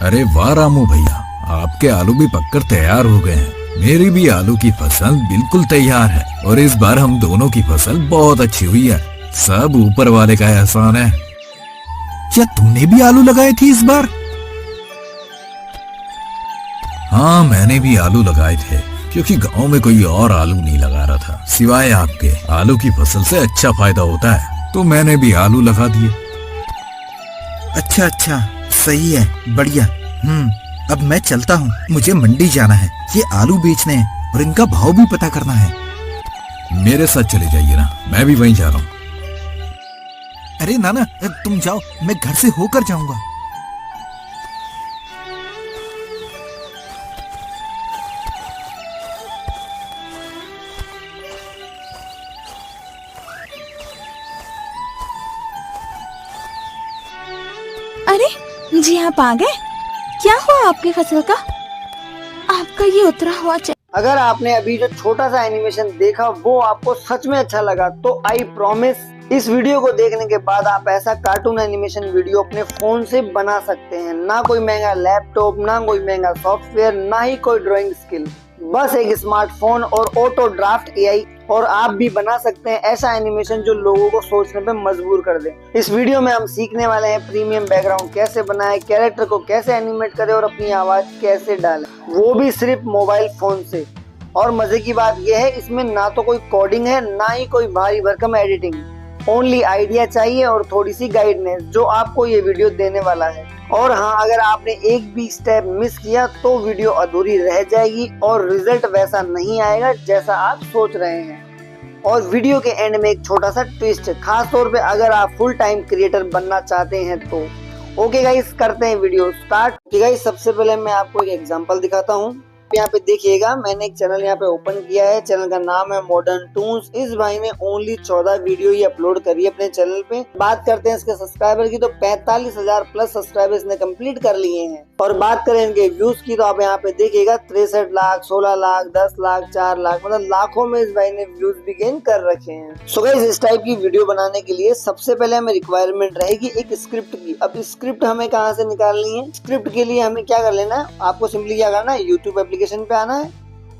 अरे वाह रामू भैया, आपके आलू भी पककर तैयार हो गए हैं। मेरी भी आलू की फसल बिल्कुल तैयार है और इस बार हम दोनों की फसल बहुत अच्छी हुई है। सब ऊपर वाले का एहसान है। क्या तुमने भी आलू लगाए थे इस बार? हाँ, मैंने भी आलू लगाए थे क्योंकि गांव में कोई और आलू नहीं लगा रहा था सिवाय आपके। आलू की फसल से अच्छा फायदा होता है तो मैंने भी आलू लगा दिए। अच्छा अच्छा, सही है, बढ़िया। अब मैं चलता हूँ, मुझे मंडी जाना है, ये आलू बेचने हैं और इनका भाव भी पता करना है। मेरे साथ चले जाइए ना, मैं भी वहीं जा रहा हूँ। अरे नाना, तुम जाओ, मैं घर से होकर जाऊंगा। अरे जी, आप आ गए। क्या हुआ आपकी फसल का? आपका ये उतरा हुआ अगर आपने अभी जो छोटा सा एनिमेशन देखा वो आपको सच में अच्छा लगा तो आई प्रॉमिस इस वीडियो को देखने के बाद आप ऐसा कार्टून एनिमेशन वीडियो अपने फोन से बना सकते हैं। ना कोई महंगा लैपटॉप, ना कोई महंगा सॉफ्टवेयर, ना ही कोई ड्राइंग स्किल, बस एक स्मार्टफोन और ऑटो ड्राफ्ट एआई और आप भी बना सकते हैं ऐसा एनिमेशन जो लोगों को सोचने पे मजबूर कर दे। इस वीडियो में हम सीखने वाले हैं प्रीमियम बैकग्राउंड कैसे बनाए, कैरेक्टर को कैसे एनिमेट करें और अपनी आवाज कैसे डालें, वो भी सिर्फ मोबाइल फोन से। और मजे की बात यह है, इसमें ना तो कोई कोडिंग है, ना ही कोई भारी भरकम एडिटिंग, ओनली आइडिया चाहिए और थोड़ी सी गाइडेंस जो आपको ये वीडियो देने वाला है। और हाँ, अगर आपने एक भी स्टेप मिस किया तो वीडियो अधूरी रह जाएगी और रिजल्ट वैसा नहीं आएगा जैसा आप सोच रहे हैं। और वीडियो के एंड में एक छोटा सा ट्विस्ट, खास तौर पे अगर आप फुल टाइम क्रिएटर बनना चाहते हैं तो। ओके गाइस, करते हैं वीडियो स्टार्ट। ओके गाइस, सबसे पहले मैं आपको एक एग्जांपल दिखाता हूँ। यहाँ पे देखिएगा, मैंने एक चैनल यहाँ पे ओपन किया है। चैनल का नाम है मॉडर्न टून्स। इस भाई ने ओनली 14 वीडियो ही अपलोड करी है अपने चैनल पे। बात करते हैं इसके सब्सक्राइबर की तो 45,000 प्लस सब्सक्राइबर इसने कंप्लीट कर लिए हैं। और बात करें इनके व्यूज की तो आप यहाँ पे देखिएगा 63 लाख, 16 लाख, 10 लाख, 4 लाख, मतलब लाखों में इस भाई ने व्यूज भी गेन कर रखे हैं। सो गाइस, इस टाइप की वीडियो बनाने के लिए सबसे पहले हमें रिक्वायरमेंट रहेगी एक स्क्रिप्ट की। अब स्क्रिप्ट हमें कहाँ से निकालनी है? स्क्रिप्ट के लिए हमें क्या कर लेना है, आपको सिंपली क्या करना है, यूट्यूब एप्लीकेशन पे आना है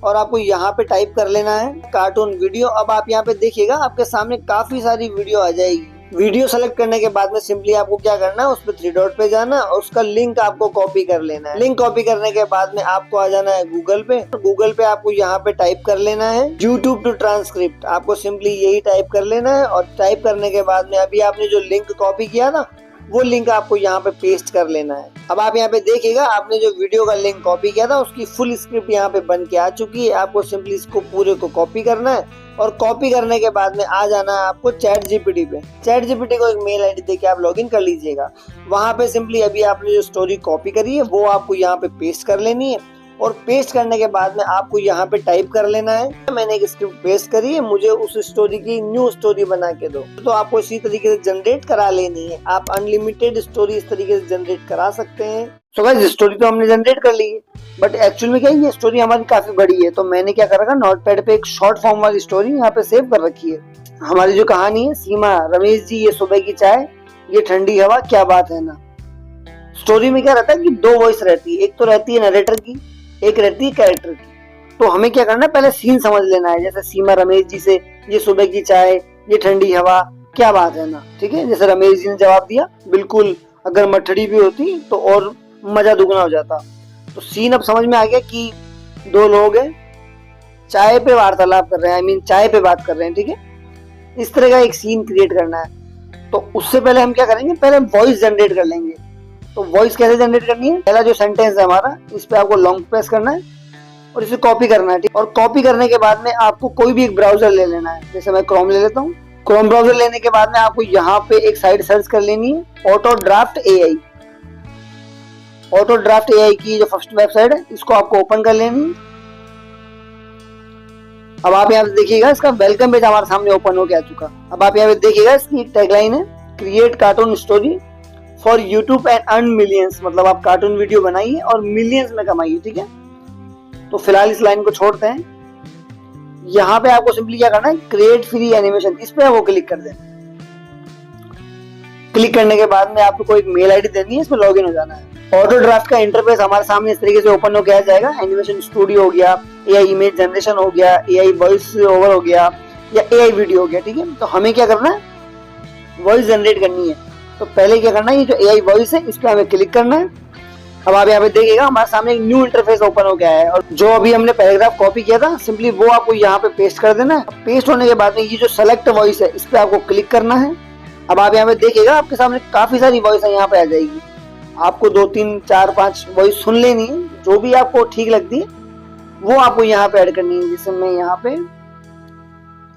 और आपको यहाँ पे टाइप कर लेना है कार्टून वीडियो। अब आप यहाँ पे देखिएगा, आपके सामने काफी सारी वीडियो आ जाएगी। वीडियो सेलेक्ट करने के बाद में सिंपली आपको क्या करना है, उस पर 3 डॉट पे जाना और उसका लिंक आपको कॉपी कर लेना है। लिंक कॉपी करने के बाद में आपको आ जाना है गूगल पे। गूगल पे आपको यहाँ पे टाइप कर लेना है यूट्यूब टू ट्रांसक्रिप्ट। आपको सिंपली यही टाइप कर लेना है और टाइप करने के बाद में अभी आपने जो लिंक कॉपी किया ना, वो लिंक आपको यहाँ पे पेस्ट कर लेना है। अब आप यहाँ पे देखिएगा, आपने जो वीडियो का लिंक कॉपी किया था उसकी फुल स्क्रिप्ट यहाँ पे बन के आ चुकी है। आपको सिंपली इसको पूरे को कॉपी करना है और कॉपी करने के बाद में आ जाना है आपको चैट जीपीटी पे। चैट जीपीटी को एक मेल आईडी देके आप लॉगिन कर लीजिएगा। वहां पे सिंपली अभी आपने जो स्टोरी कॉपी करी है वो आपको यहाँ पे पेस्ट कर लेनी है और पेस्ट करने के बाद में आपको यहाँ पे टाइप कर लेना है मैंने एक स्क्रिप्ट पेस्ट करी है, मुझे उस स्टोरी की न्यू स्टोरी बना के दो। तो आपको इसी तरीके से जनरेट करा लेनी है। आप अनलिमिटेड स्टोरी इस तरीके से जनरेट करा सकते हैं। तो गाइस, स्टोरी तो हमने जनरेट कर ली है, बट एक्चुअल में क्या है, ये स्टोरी हमारी काफी बड़ी है। तो मैंने क्या कर रखा, नोटपैड पे एक शॉर्ट फॉर्म वाली स्टोरी यहाँ पे सेव कर रखी है। हमारी जो कहानी है, सीमा, रमेश जी, ये सुबह की चाय, ये ठंडी हवा, क्या बात है ना। स्टोरी में क्या रहता है कि 2 वॉइस रहती है, एक तो रहती है नरेटर की, एक रहती है कैरेक्टर की। तो हमें क्या करना है, पहले सीन समझ लेना है। जैसे सीमा रमेश जी से, ये सुबह की चाय, ये ठंडी हवा, क्या बात है ना, ठीक है। जैसे रमेश जी ने जवाब दिया, बिल्कुल, अगर मठड़ी भी होती तो और मजा दुगना हो जाता। तो सीन अब समझ में आ गया कि 2 लोग हैं, चाय पे वार्तालाप कर रहे हैं, आई मीन चाय पे बात कर रहे हैं, ठीक है। इस तरह का एक सीन क्रिएट करना है। तो उससे पहले हम क्या करेंगे, पहले हम वॉइस जनरेट कर लेंगे। तो वॉइस कैसे जनरेट करनी है, पहला जो सेंटेंस है हमारा, इस पे आपको लॉन्ग प्रेस करना है और इसे कॉपी करना है, ठीक। और कॉपी करने के बाद में आपको कोई भी एक ब्राउजर ले लेना है। जैसे मैं क्रोम ले लेता हूँ। क्रोम ब्राउजर लेने के बाद में आपको यहाँ पे एक साइट सर्च कर लेनी है, auto draft AI. Auto draft AI की जो फर्स्ट वेबसाइट है, इसको आपको ओपन कर लेनी है। अब आप यहाँ पे देखिएगा, इसका वेलकम पेज हमारे सामने ओपन हो के आ चुका। अब आप यहाँ पे देखिएगा, इसकी एक टैगलाइन है, create cartoon story for YouTube and earn millions. मतलब आप कार्टून वीडियो बनाइए और मिलियंस में कमाइए, ठीक है। तो फिलहाल इस लाइन को छोड़ते हैं। यहाँ पे आपको सिंपली क्या करना है, क्रिएट फ्री एनिमेशन, इस पे वो क्लिक कर दें। क्लिक करने के बाद में आपको एक मेल आईडी देनी है, इसमें लॉगिन हो जाना है। ऑटो ड्राफ्ट का इंटरफेस हमारे सामने इस तरीके से ओपन होकर आ जाएगा। एनिमेशन स्टूडियो हो गया, एआई इमेज जनरेशन हो गया, एआई वॉइस ओवर हो गया या एआई वीडियो हो गया, ठीक है। तो हमें क्या करना है, वॉइस जनरेट करनी है। तो पहले क्या करना है, ये जो एआई वॉइस है इस पे हमें क्लिक करना है। अब आप यहाँ पे देखिएगा हमारे सामने एक न्यू इंटरफेस ओपन हो गया है और जो अभी हमने पैराग्राफ कॉपी किया था सिंपली वो आपको यहाँ पे पेस्ट कर देना है। पेस्ट होने के बाद में ये जो सेलेक्ट वॉइस है इस पे आपको क्लिक करना है। अब आप यहाँ पे देखिएगा आपके सामने काफी सारी वॉइस यहाँ पे आ जाएगी। आपको 2 3 4 5 वॉइस सुन लेनी है, जो भी आपको ठीक लगती है वो आपको यहाँ पे ऐड करनी है। जैसे मैं यहाँ पे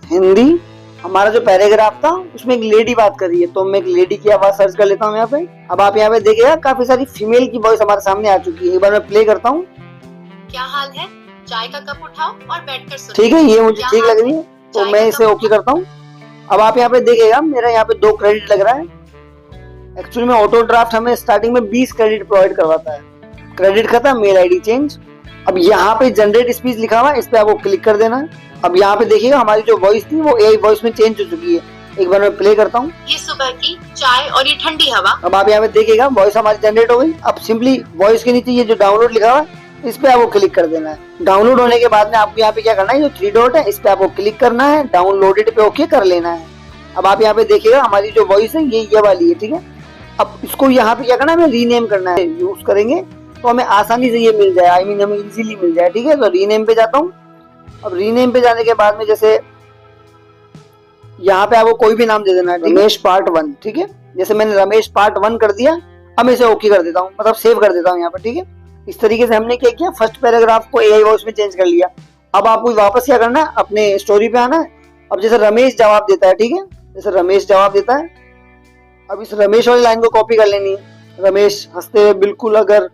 हिंदी, हमारा जो पैराग्राफ था उसमें एक लेडी बात कर रही है तो मैं एक लेडी की आवाज सर्च कर लेता हूँ यहाँ पे। अब आप यहाँ पे देखिएगा काफी सारी फीमेल की वॉइस हमारे सामने आ चुकी है। एक बार मैं प्ले करता हूँ। क्या हाल है, चाय का कप उठाओ और बैठकर सुनो। ठीक है, ये मुझे ठीक लग रही है तो मैं इसे ओके करता हूँ। अब आप यहाँ पे देखिएगा मेरा यहाँ पे 2 क्रेडिट लग रहा है। एक्चुअली में ऑटो ड्राफ्ट हमें स्टार्टिंग में 20 क्रेडिट प्रोवाइड करवाता है। क्रेडिट खत्म, मेल आईडी चेंज। अब यहाँ पे जनरेट स्पीच लिखा हुआ है, इस पे आपको क्लिक कर देना है। अब यहाँ पे देखिएगा हमारी जो वॉइस थी वो एआई वॉइस में चेंज हो चुकी है। एक बार मैं प्ले करता हूँ। ये सुबह की चाय और ये ठंडी हवा। अब आप यहाँ पे देखिएगा वॉइस हमारी जनरेट हो गई। अब सिंपली वॉइस के नीचे ये जो डाउनलोड लिखा हुआ है इस पे आपको क्लिक कर देना है। डाउनलोड होने के बाद में आपको यहाँ पे क्या करना है, जो 3 डॉट है इस पे आपको क्लिक करना है, डाउनलोडेड पे ओके कर लेना है। अब आप यहाँ पे देखिएगा हमारी जो वॉइस है ये वाली है, ठीक है। अब इसको यहाँ पे क्या करना है, हमें रीनेम करना है। यूज करेंगे तो हमें आसानी से ये मिल जाए, आई मीन हमें इजीली मिल जाए, ठीक है। तो रीनेम पे जाता हूँ। अब रीनेम पे जाने के बाद में जैसे यहाँ पे आपको कोई भी नाम दे देना है, रमेश पार्ट 1, ठीक है। जैसे मैंने रमेश पार्ट 1 कर दिया, अब इसे ओके कर देता हूँ, मतलब सेव कर देता हूँ यहाँ पे, ठीक है। इस तरीके से हमने क्या किया, फर्स्ट पैराग्राफ को एआई वॉइस में चेंज कर लिया। अब आपको वापस क्या करना है, अपने स्टोरी पे आना है। अब जैसे रमेश जवाब देता है, ठीक है, जैसे रमेश जवाब देता है, अब इस रमेश वाली लाइन को कॉपी कर लेनी है। रमेश हंसते हुए बिल्कुल अगर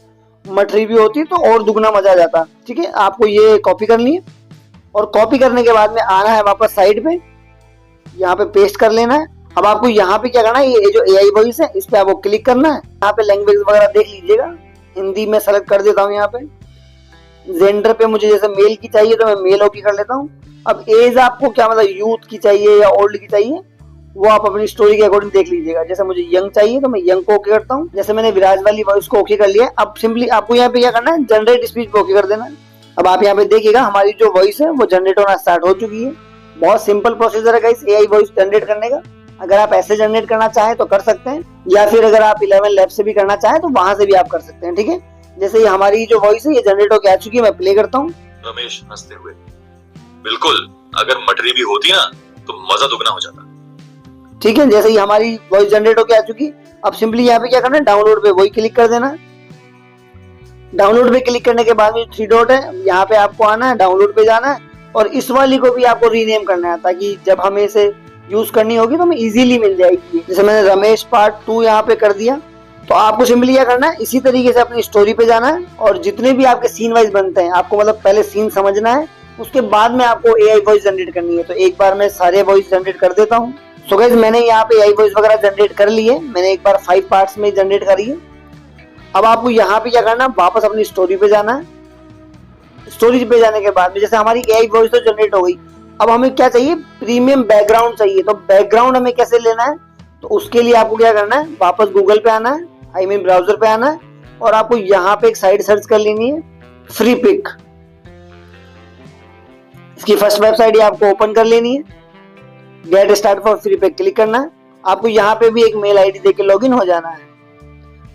मठरी भी होती तो और दुगना मजा आ जाता, ठीक है। आपको ये कॉपी करनी है और कॉपी करने के बाद में आना है वापस साइड पे, यहाँ पे पेस्ट कर लेना है। अब आपको यहाँ पे क्या करना है, ये जो एआई वॉइस है इस पे आपको क्लिक करना है। यहाँ पे लैंग्वेज वगैरह देख लीजिएगा, हिंदी में सेलेक्ट कर देता हूँ। यहाँ पे जेंडर पे मुझे जैसे मेल की चाहिए तो मैं मेल ओके कर लेता हूँ। अब एज आपको क्या मतलब यूथ की चाहिए या ओल्ड की चाहिए वो आप अपनी स्टोरी के अकॉर्डिंग देख लीजिएगा। जैसे मुझे यंग चाहिए तो मैं यंग को ओके करता हूँ। जैसे मैंने विराज वाली वॉइस को ओके कर लिया। अब सिंपली आपको यहाँ पे क्या करना है, जनरेट स्पीच पे ओके कर देना है। अब आप यहाँ पे देखिएगा हमारी जो वॉइस है वो जनरेट होना स्टार्ट हो चुकी है। बहुत सिंपल प्रोसीजर है गाइस एआई वॉइस जनरेट करने का। अगर आप ऐसे जनरेट करना चाहें तो कर सकते हैं, या फिर अगर आप 11 लैब से भी करना चाहें तो वहां से भी आप कर सकते हैं, ठीक है। जैसे ये हमारी जो वॉइस है ये जनरेट होकर आ चुकी है, मैं प्ले करता हूँ। रमेश हंसते हुए, बिल्कुल अगर मटरी भी होती ना तो मजा दुगना हो जाता, ठीक है। जैसे ही हमारी वॉइस जनरेट होकर आ चुकी, अब सिंपली यहाँ पे क्या करना है, डाउनलोड पे वही क्लिक कर देना। डाउनलोड पे क्लिक करने के बाद में 3 डॉट है, यहाँ पे आपको आना है, डाउनलोड पे जाना है और इस वाली को भी आपको रीनेम करना है ताकि जब हमें इसे यूज करनी होगी तो हमें इजीली मिल जाएगी। जैसे मैंने रमेश पार्ट 2 यहाँ पे कर दिया। तो आपको सिंपली क्या करना है, इसी तरीके से अपनी स्टोरी पे जाना है और जितने भी आपके सीन वाइज बनते हैं आपको मतलब पहले सीन समझना है, उसके बाद में आपको एआई वॉइस जनरेट करनी है। तो एक बार मैं सारे वॉइस जनरेट कर देता हूँ। सो गाइस मैंने यहाँ पे एआई वॉइस वगैरह जनरेट कर ली है, मैंने एक बार 5 पार्ट्स में जनरेट करी है। अब आपको यहाँ पे क्या करना है, वापस अपनी स्टोरी पे जाना है। स्टोरी पे जाने के बाद में जैसे हमारी एआई वॉइस तो जनरेट हो गई, अब हमें क्या चाहिए, प्रीमियम बैकग्राउंड चाहिए। तो बैकग्राउंड हमें कैसे लेना है, तो उसके लिए आपको क्या करना है, वापस गूगल पे आना है, आई मीन ब्राउजर पे आना है और आपको यहाँ पे एक साइट सर्च कर लेनी है, फ्री पिक। इसकी फर्स्ट वेबसाइट आपको ओपन कर लेनी है, get start for free pic click करना है। आपको यहाँ पे भी एक मेल आईडी देके लॉगिन हो जाना है।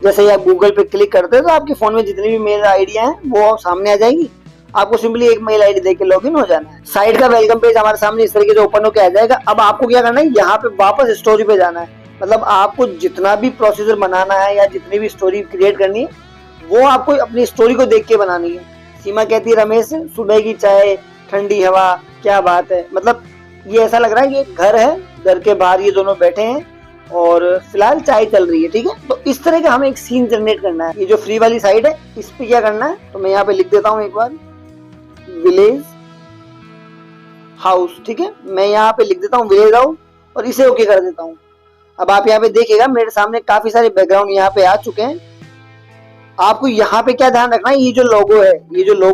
जैसे ही आप गूगल पे क्लिक करते हैं तो आपके फोन में जितनी भी मेल आईडियां हैं वो सामने आ जाएगी। आपको सिंपली एक मेल आईडी देके लॉगिन हो जाना है। साइट का वेलकम पेज हमारे सामने इस तरीके से ओपन होकर आ जाएगा। अब आपको क्या करना है, यहाँ पे वापस स्टोरी पे जाना है। मतलब आपको जितना भी प्रोसीजर बनाना है या जितनी भी स्टोरी क्रिएट करनी है वो आपको अपनी स्टोरी को देख के बनानी है। सीमा कहती है रमेश सुबह की चाय ठंडी हवा, क्या बात है। मतलब ये ऐसा लग रहा है कि घर है, घर के बाहर ये दोनों बैठे हैं और फिलहाल चाय चल रही है, ठीक है। तो इस तरह का हमें एक सीन जनरेट करना है। ये जो फ्री वाली साइट है इस पे क्या करना है, तो मैं यहाँ पे लिख देता हूँ एक बार, विलेज हाउस, ठीक है। मैं यहाँ पे लिख देता हूँ विलेज हाउस और इसे ओके कर देता हूँ। अब आप यहाँ पे देखिएगा मेरे सामने काफी सारे बैकग्राउंड यहाँ पे आ चुके हैं। आपको यहाँ पे क्या ध्यान रखना है, ये जो लोगो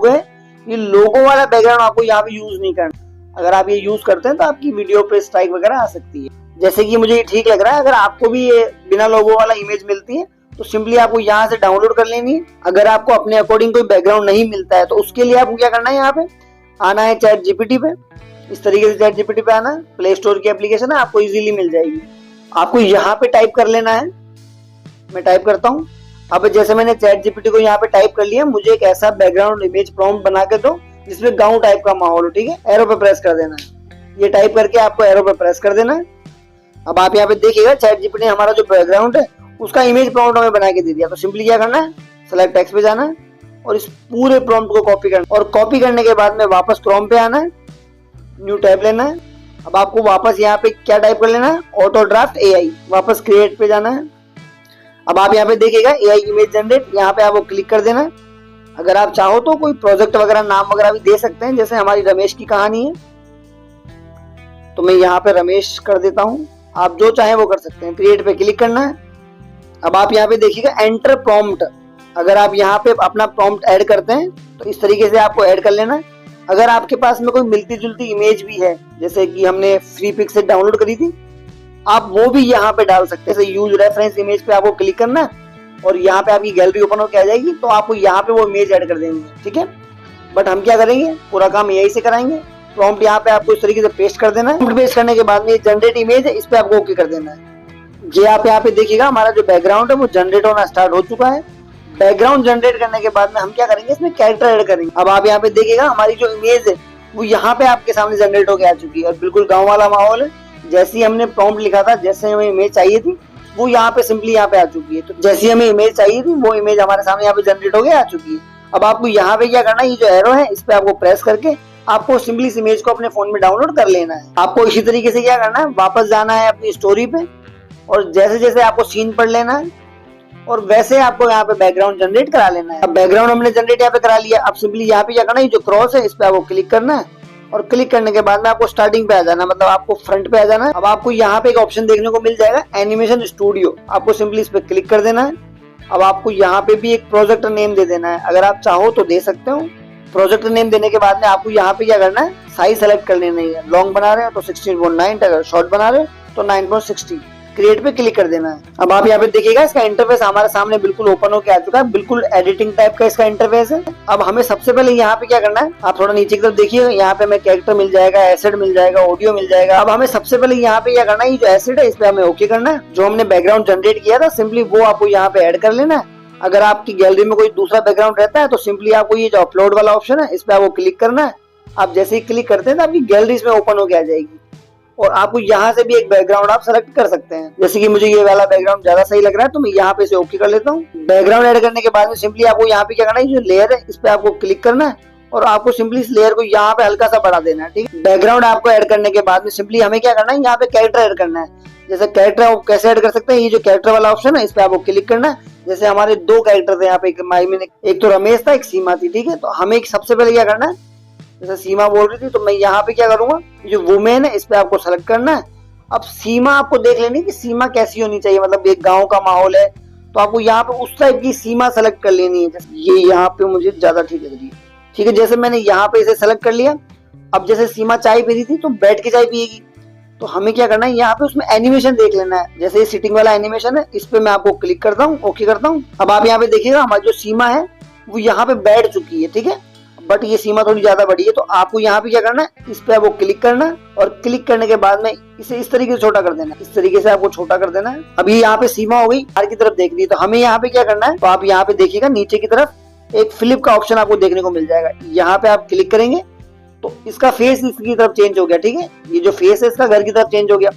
है, ये लोगो वाला बैकग्राउंड आपको यहाँ पे यूज नहीं करना। अगर आप ये यूज करते हैं तो आपकी वीडियो पे स्ट्राइक वगैरह आ सकती है। जैसे कि मुझे ये ठीक लग रहा है। अगर आपको भी ये बिना लोगो वाला इमेज मिलती है तो सिंपली आपको यहाँ से डाउनलोड कर लेनी है। अगर आपको अपने अकॉर्डिंग कोई बैकग्राउंड नहीं मिलता है तो उसके लिए आपको क्या करना है, यहाँ पे आना है चैट जीपीटी पे। इस तरीके से चैट जीपीटी पे आना, प्ले स्टोर की एप्लीकेशन है, आपको इजीली मिल जाएगी। आपको यहाँ पे टाइप कर लेना है, मैं टाइप करता हूँ। अब जैसे मैंने चैट जीपीटी को यहाँ पे टाइप कर लिया, मुझे एक ऐसा बैकग्राउंड इमेज प्रॉम्प्ट बना के दो जिसमें गाँव टाइप का माहौल हो, ठीक है। एरो पे प्रेस कर देना है, ये टाइप करके आपको एरो पे प्रेस कर देना है। अब आप यहाँ पे देखिएगा चैट जीपीटी ने हमारा जो बैकग्राउंड है उसका इमेज प्रॉम्प्ट हमें बना के दे दिया। तो सिंपली क्या करना है, सेलेक्ट टेक्स्ट पे जाना है और इस पूरे प्रॉम्प्ट को कॉपी करना, और कॉपी करने के बाद में वापस क्रोम पे आना है, न्यू टैब लेना है। अब आपको वापस यहाँ पे क्या टाइप कर लेना है, ऑटो ड्राफ्ट एआई, वापस क्रिएट पे जाना है। अब आप यहाँ पे देखिएगा एआई इमेज जनरेट, यहाँ पे आपको क्लिक कर देना है। अगर आप चाहो तो कोई प्रोजेक्ट वगैरह नाम वगैरह भी दे सकते हैं, जैसे हमारी रमेश की कहानी है तो मैं यहाँ पे रमेश कर देता हूँ, आप जो चाहें वो कर सकते हैं। क्रिएट पे क्लिक करना है। अब आप यहाँ पे देखिएगा एंटर प्रॉम्प्ट, अगर आप यहाँ पे अपना प्रॉम्प्ट ऐड करते हैं तो इस तरीके से आपको ऐड कर लेना है। अगर आपके पास में कोई मिलती जुलती इमेज भी है, जैसे कि हमने फ्री पिक से डाउनलोड करी थी, आप वो भी यहाँ पे डाल सकते हैं। जैसे यूज रेफरेंस इमेज पे आपको क्लिक करना है और यहाँ पे आपकी गैलरी ओपन होकर आ जाएगी, तो आपको यहाँ पे वो इमेज ऐड कर देंगे, ठीक है। बट हम क्या करेंगे, पूरा काम एआई से कराएंगे। प्रॉम्प्ट यहाँ पे आपको इस तरीके से पेस्ट कर देना है। प्रॉम्प्ट पेस्ट करने के बाद में जनरेट इमेज है, इस पे आपको ओके कर देना है। ये आप यहाँ पे देखिएगा हमारा जो बैकग्राउंड है वो जनरेट होना स्टार्ट हो चुका है। बैकग्राउंड जनरेट करने के बाद में हम क्या करेंगे, इसमें कैरेक्टर ऐड करेंगे। अब आप यहाँ पे देखिएगा हमारी जो इमेज है वो यहाँ पे आपके सामने जनरेट होकर आ चुकी है और बिल्कुल गाँव वाला माहौल है। जैसे ही हमने प्रॉम्प्ट लिखा था, जैसे हमें इमेज चाहिए थी, वो यहाँ पे सिंपली यहाँ पे आ चुकी है। तो जैसी हमें इमेज चाहिए थी वो इमेज हमारे सामने यहाँ पे जनरेट होकर आ चुकी है। अब आपको यहाँ पे क्या करना है, ये जो एरो है इस पे आपको प्रेस करके आपको सिंपली इस इमेज को अपने फोन में डाउनलोड कर लेना है। आपको इसी तरीके से क्या करना है, वापस जाना है अपनी स्टोरी पे और जैसे जैसे आपको सीन पढ़ लेना है और वैसे आपको यहाँ पे बैकग्राउंड जनरेट करा लेना है। अब बैकग्राउंड हमने जनरेट यहाँ पे करा लिया। अब सिंपली यहाँ पे क्या करना है, जो क्रॉस है इस पे आपको क्लिक करना है और क्लिक करने के बाद में आपको स्टार्टिंग पे आ जाना, मतलब आपको फ्रंट पे आ जाना है। अब आपको यहाँ पे एक ऑप्शन देखने को मिल जाएगा एनिमेशन स्टूडियो, आपको सिंपली इस पे क्लिक कर देना है। अब आपको यहाँ पे भी एक प्रोजेक्ट नेम दे देना है, अगर आप चाहो तो दे सकते हो। प्रोजेक्ट नेम देने के बाद में आपको यहाँ पे क्या करना है, साइज सेलेक्ट कर लेना है। लॉन्ग बना रहे हो तो 16:9, अगर शॉर्ट बना रहे हो तो 9:60। क्रिएट पे क्लिक कर देना है। अब आप यहाँ पे देखिएगा इसका इंटरफेस हमारे सामने बिल्कुल ओपन होकर आ चुका है, बिल्कुल एडिटिंग टाइप का इसका इंटरफेस है। अब हमें सबसे पहले यहाँ पे क्या करना है, आप थोड़ा नीचे की तरफ देखिए, यहाँ पे हमें कैरेक्टर मिल जाएगा, एसेट मिल जाएगा, ऑडियो मिल जाएगा। अब हमें सबसे पहले यहाँ पे क्या करना है, ये जो एसेट है इस पे हमें ओके करना है। जो हमने बैकग्राउंड जनरेट किया था सिंपली वो आपको यहाँ पे ऐड कर लेना है। अगर आपकी गैलरी में कोई दूसरा बैकग्राउंड रहता है तो सिंपली आपको ये जो अपलोड वाला ऑप्शन है इस पे आपको क्लिक करना है। आप जैसे ही क्लिक करते हैं तो आपकी गैलरी इसमें ओपन होकर आ जाएगी और आपको यहाँ से भी एक बैकग्राउंड आप सेलेक्ट कर सकते हैं। जैसे कि मुझे ये वाला बैकग्राउंड ज्यादा सही लग रहा है तो मैं यहाँ पे इसे ओके कर लेता हूँ। बैकग्राउंड ऐड करने के बाद में सिंपली आपको यहाँ पे क्या करना है, जो लेयर है इस पे आपको क्लिक करना है और आपको सिंपली इस लेयर को यहाँ पे हल्का सा बढ़ा देना है, ठीक है। बैकग्राउंड आपको ऐड करने के बाद में सिंपली हमें क्या करना है, यहाँ पे कैरेक्टर ऐड करना है। जैसे कैरेक्टर आप कैसे ऐड कर सकते हैं, ये जो कैरेक्टर वाला ऑप्शन है इस पे आपको क्लिक करना है। जैसे हमारे दो कैरेक्टर थे यहाँ पे, एक तो रमेश था, एक सीमा थी, ठीक है। तो हमें सबसे पहले क्या करना है, जैसे सीमा बोल रही थी तो मैं यहाँ पे क्या करूंगा, जो वुमेन है इस पे आपको सेलेक्ट करना है। अब सीमा आपको देख लेनी कि सीमा कैसी होनी चाहिए, मतलब एक गांव का माहौल है तो आपको यहाँ पे उस टाइप की सीमा सेलेक्ट कर लेनी है। जैसे ये यहाँ पे मुझे ज्यादा ठीक लग रही है, ठीक है। जैसे मैंने यहाँ पे इसे सेलेक्ट कर लिया। अब जैसे सीमा चाय पी रही थी तो बैठ के चाय पिएगी, तो हमें क्या करना है, यहाँ पे उसमें एनिमेशन देख लेना है। जैसे ये सिटिंग वाला एनिमेशन है इस पे मैं आपको क्लिक करता हूँ, ओके करता हूँ। अब आप यहाँ पे देखिएगा हमारी जो सीमा है वो यहाँ पे बैठ चुकी है, ठीक है। बट ये सीमा थोड़ी ज्यादा बड़ी है तो आपको यहाँ पे क्या करना है, इस पे आपको क्लिक करना है और क्लिक करने के बाद में इसे इस तरीके से छोटा कर देना है। इस तरीके से आपको छोटा कर देना है। अभी यहाँ पे सीमा हो गई, बाहर की तरफ देख रही है, तो हमें यहाँ पे क्या करना है, तो आप यहाँ पे देखिएगा नीचे की तरफ एक फ्लिप का ऑप्शन आपको देखने को मिल जाएगा। यहाँ पे आप क्लिक करेंगे तो इसका फेस इसकी तरफ चेंज हो गया, ठीक है। ये जो फेस है इसका घर की तरफ चेंज हो गया।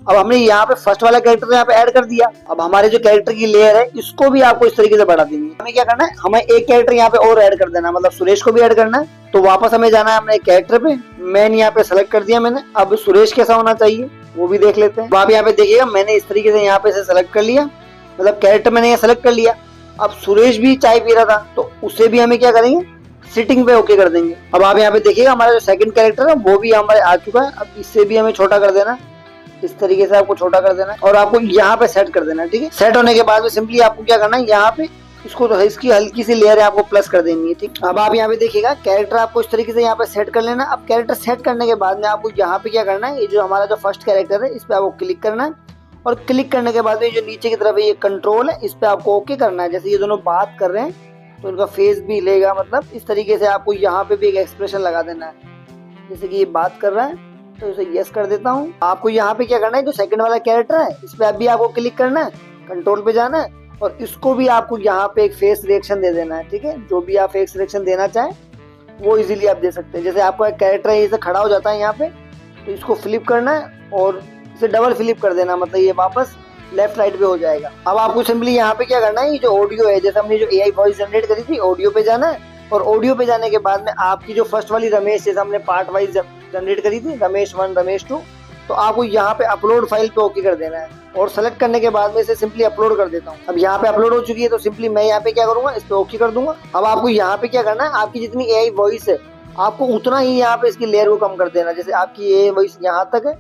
अब हमने यहाँ पे फर्स्ट वाला कैरेक्टर यहाँ पे ऐड कर दिया। अब हमारे जो कैरेक्टर की लेयर है इसको भी आपको इस तरीके से बढ़ा देंगे। हमें क्या करना है, हमें एक कैरेक्टर यहाँ पे और ऐड कर देना है, मतलब सुरेश को भी ऐड करना है। तो वापस हमें जाना है अपने कैरेक्टर पे, मैंने यहाँ पे सेलेक्ट कर दिया मैंने। अब सुरेश कैसा होना चाहिए वो भी देख लेते हैं। आप यहाँ पे देखिएगा मैंने इस तरीके से यहाँ पे सेलेक्ट कर लिया, मतलब कैरेक्टर मैंने यहाँ सेलेक्ट कर लिया। अब सुरेश भी चाय पी रहा था तो उसे भी हमें क्या करेंगे, सिटिंग पे ओके कर देंगे। अब आप यहाँ पे देखिएगा हमारा जो सेकंड कैरेक्टर है वो भी हमारे आ चुका है। अब इससे भी हमें छोटा कर देना, इस तरीके से आपको छोटा कर देना है और आपको यहाँ पे सेट कर देना है, ठीक है। सेट होने के बाद में सिंपली आपको क्या करना है, यहाँ पे इसको तो इसकी हल्की सी लेयर है आपको प्लस कर देनी है, ठीक। अब आप यहाँ पे देखिएगा कैरेक्टर आपको इस तरीके से यहाँ पे सेट कर लेना। अब कैरेक्टर सेट करने के बाद में आपको यहाँ पे क्या करना है, ये जो हमारा जो फर्स्ट कैरेक्टर है इस पे आपको क्लिक करना है और क्लिक करने के बाद में जो नीचे की तरफ है ये कंट्रोल है, इस पे आपको ओके करना है। जैसे ये दोनों बात कर रहे हैं तो इनका फेस भी हिलेगा, मतलब इस तरीके से आपको यहाँ पे भी एक एक्सप्रेशन लगा देना है। जैसे कि ये बात कर रहा है तो इसे यस कर देता हूँ। आपको यहाँ पे क्या करना है, जो सेकंड वाला कैरेक्टर है इस पे अभी आपको क्लिक करना है, कंट्रोल पे जाना है और इसको भी आपको यहाँ पे एक फेस रिएक्शन दे देना है। ठीक है, जो भी आप फेस रिएक्शन देना चाहें वो इजीली आप दे सकते हैं। जैसे आपको एक कैरेक्टर है, इसे खड़ा हो जाता है यहाँ पे, तो इसको फ्लिप करना है और इसे डबल फ्लिप कर देना, मतलब ये वापस लेफ्ट राइट पे हो जाएगा। अब आपको सिंपली यहाँ पे क्या करना है, ये जो ऑडियो है, जैसे हमने जो एआई वॉइस जनरेट करी थी, ऑडियो पे जाना है और ऑडियो पे जाने के बाद में आपकी जो फर्स्ट वाली रमेश, जैसे हमने पार्ट वाइज जनरेट करी थी, रमेश 1 रमेश 2, तो आपको यहाँ पे अपलोड फाइल पे ओके कर देना है और सेलेक्ट करने के बाद में इसे सिंपली अपलोड कर देता हूँ। अब यहाँ पे अपलोड हो चुकी है तो सिंपली मैं यहाँ पे क्या करूंगा, इस पे ओके कर दूंगा। अब आपको यहाँ पे क्या करना है, आपकी जितनी एआई वॉइस है आपको उतना ही यहाँ पे इसकी लेयर को कम कर देना। जैसे आपकी एआई वॉइस यहाँ तक है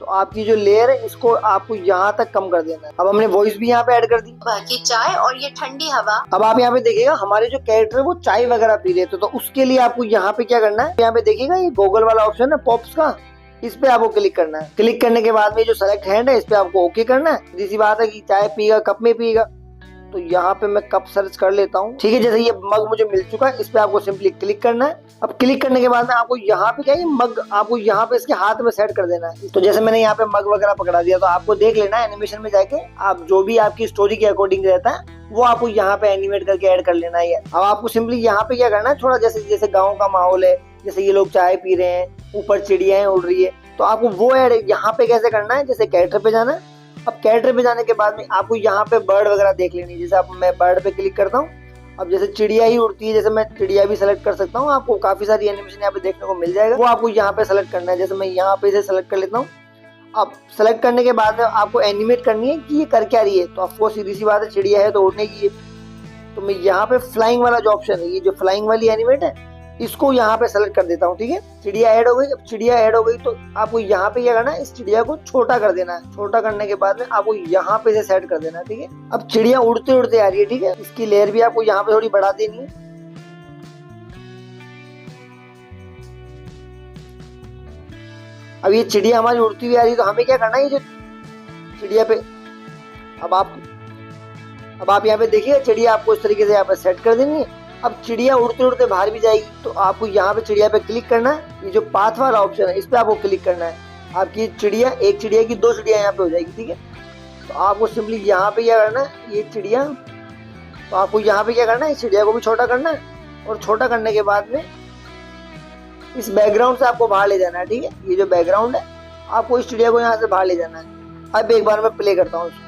तो आपकी जो लेयर है इसको आपको यहाँ तक कम कर देना है। अब हमने वॉइस भी यहाँ पे ऐड कर दी। सुबह की चाय और ये ठंडी हवा। अब आप यहाँ पे देखिएगा हमारे जो कैरेक्टर है वो चाय वगैरह पी रहे थे, तो उसके लिए आपको यहाँ पे क्या करना है, यहाँ पे देखिएगा ये गूगल वाला ऑप्शन है पॉप्स का, इस पे आपको क्लिक करना है। क्लिक करने के बाद में जो सेलेक्ट हैंड है इस पे आपको ओके करना है। सीधी सी बात है कि चाय पिएगा कप में पिएगा, तो यहाँ पे मैं कप सर्च कर लेता हूँ। ठीक है, जैसे ये मग मुझे मिल चुका है, इस पे आपको सिंपली क्लिक करना है। अब क्लिक करने के बाद में आपको यहाँ पे क्या है, मग आपको यहाँ पे इसके हाथ में सेट कर देना है। तो जैसे मैंने यहाँ पे मग वगैरह पकड़ा दिया, तो आपको देख लेना है एनिमेशन में जाके, आप जो भी आपकी स्टोरी के अकॉर्डिंग रहता है वो आपको यहाँ पे एनिमेट करके ऐड कर लेना है। अब आपको सिंपली यहाँ पे क्या करना है, थोड़ा जैसे गाँव का माहौल है, जैसे ये लोग चाय पी रहे हैं, ऊपर चिड़ियाएं उड़ रही है, तो आपको वो ऐड यहाँ पे कैसे करना है, जैसे कैरेक्टर पे जाना है। अब कैरेक्टर पे जाने के बाद में आपको यहाँ पे बर्ड वगैरह देख लेनी है। जैसे आप मैं बर्ड पे क्लिक करता हूँ, अब जैसे चिड़िया ही उड़ती है, जैसे मैं चिड़िया भी सेलेक्ट कर सकता हूँ, आपको काफी सारी एनिमेशन यहाँ पे देखने को मिल जाएगा, वो आपको यहाँ पे सेलेक्ट करना है। जैसे मैं यहाँ पे इसे सेलेक्ट कर लेता हूँ। अब सेलेक्ट करने के बाद में आपको एनिमेट करनी है कि ये कर क्या रही है, तो आपको सीधी सी बात है चिड़िया है तो उड़ने की है, तो मैं यहाँ पे फ्लाइंग वाला जो ऑप्शन है, ये जो फ्लाइंग वाली एनिमेट है इसको यहाँ पे सेलेक्ट कर देता हूँ। ठीक है, चिड़िया ऐड हो गई। अब चिड़िया ऐड हो गई तो आपको यहाँ पे क्या करना है, इस चिड़िया को छोटा कर देना है। छोटा करने के बाद में आपको यहाँ पे से सेट कर देना है। ठीक है, अब चिड़िया उड़ते उड़ते आ रही है। ठीक है, इसकी लेयर भी आपको यहाँ पे थोड़ी बढ़ा देनी है। अब ये चिड़िया हमारी उड़ती हुई आ रही है, तो हमें क्या करना है, ये जो चिड़िया पे अब आप यहाँ पे देखिए, चिड़िया आपको इस तरीके से यहाँ पे सेट कर देनी है। अब चिड़िया उड़ते उड़ते बाहर भी जाएगी, तो आपको यहाँ पे चिड़िया पे क्लिक करना है। ये जो पाथ वाला ऑप्शन है इस पे आपको क्लिक करना है। आपकी चिड़िया, एक चिड़िया की 2 चिड़िया यहाँ पे हो जाएगी। ठीक है, तो आपको सिंपली यहाँ पे क्या करना है, ये चिड़िया, तो आपको यहाँ पे क्या करना है, इस चिड़िया को भी छोटा करना है और छोटा करने के बाद में इस बैकग्राउंड से आपको बाहर ले जाना है। ठीक है, ये जो बैकग्राउंड है आपको इस चिड़िया को यहाँ से बाहर ले जाना है। अब एक बार मैं प्ले करता हूँ इसको।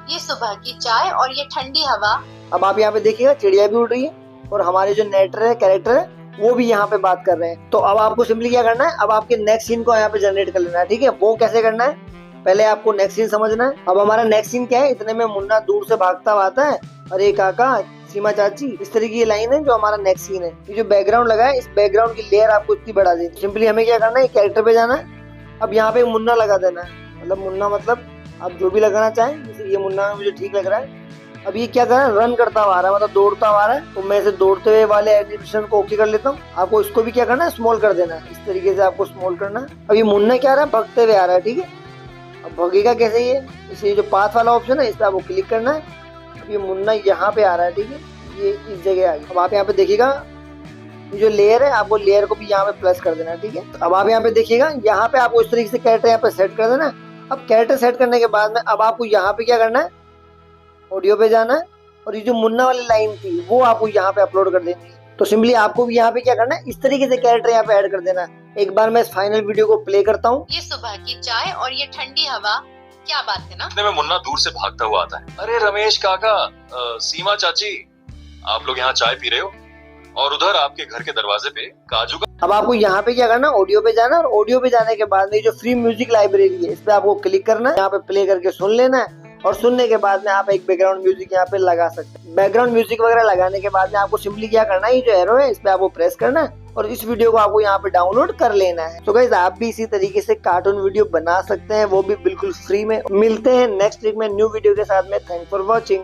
ये सुबह की चाय और ये ठंडी हवा। अब आप यहाँ पे देखिएगा चिड़िया भी उड़ रही है और हमारे जो नेटर है, कैरेक्टर है, वो भी यहाँ पे बात कर रहे हैं। तो अब आपको सिंपली क्या करना है, अब आपके नेक्स्ट सीन को यहाँ पे जनरेट कर लेना है। ठीक है, वो कैसे करना है, पहले आपको नेक्स्ट सीन समझना है। अब हमारा नेक्स्ट सीन क्या है, इतने में मुन्ना दूर से भागता हुआ आता है, अरे काका, सीमा चाची, इस तरह की लाइन है जो हमारा नेक्स्ट सीन है। ये जो बैकग्राउंड लगा है, इस बैकग्राउंड की लेयर आपको इतनी बढ़ा देनी। सिंपली हमें क्या करना है, कैरेक्टर पे जाना है। अब यहाँ पे मुन्ना लगा देना है, मतलब मुन्ना मतलब आप जो भी लगाना चाहें, जैसे ये मुन्ना मुझे ठीक लग रहा है। अब ये क्या कर रहा है, रन करता हुआ आ रहा है, मतलब दौड़ता हुआ आ रहा है, तो मैं इसे दौड़ते हुए वाले एनिमेशन को ओके कर लेता हूँ। आपको इसको भी क्या करना है, स्मॉल कर देना है, इस तरीके से आपको स्मॉल करना है। अब ये मुन्ना क्या आ रहा है, भगते हुए आ रहा है। ठीक है, अब भगेगा कैसे, ये इसलिए जो पाथ वाला ऑप्शन है इस पर आपको क्लिक करना है। अब ये मुन्ना यहाँ पे आ रहा है। ठीक है, ये इस जगह आ गया। अब आप यहाँ पे देखिएगा, ये जो लेयर है आपको लेयर को भी यहाँ पे प्लस कर देना है। ठीक है, अब आप यहाँ पे देखिएगा, यहाँ पे आपको इस तरीके से कैरेक्टर यहाँ पे सेट कर देना है। अब कैरेक्टर सेट करने के बाद में अब आपको यहाँ पे क्या करना है, ऑडियो पे जाना है और ये जो मुन्ना वाली लाइन थी वो आपको यहाँ पे अपलोड कर देनी है। तो सिंपली आपको भी यहाँ पे क्या करना है, इस तरीके से कैरेक्टर यहाँ पे ऐड कर देना है। एक बार मैं इस फाइनल वीडियो को प्ले करता हूँ। ये सुबह की चाय और ये ठंडी हवा, क्या बात है ना। इतने में मुन्ना दूर से भागता हुआ आता है, अरे रमेश काका, सीमा चाची, आप लोग यहाँ चाय पी रहे हो, और उधर आपके घर के दरवाजे पे काजू का। अब आपको यहाँ पे क्या करना, ऑडियो पे जाना, और ऑडियो पे जाने के बाद में जो फ्री म्यूजिक लाइब्रेरी है इस पे आपको क्लिक करना है। यहाँ पे प्ले करके सुन लेना है और सुनने के बाद में आप एक बैकग्राउंड म्यूजिक यहाँ पे लगा सकते हैं। बैकग्राउंड म्यूजिक वगैरह लगाने के बाद में आपको सिंपली क्या करना है, ये जो एरो है इस पे आपको प्रेस करना है और इस वीडियो को आपको यहाँ पे डाउनलोड कर लेना है। तो गाइस आप भी इसी तरीके से कार्टून वीडियो बना सकते हैं, वो भी बिल्कुल फ्री में। मिलते हैं नेक्स्ट वीक में न्यू वीडियो के साथ में। Thanks for watching.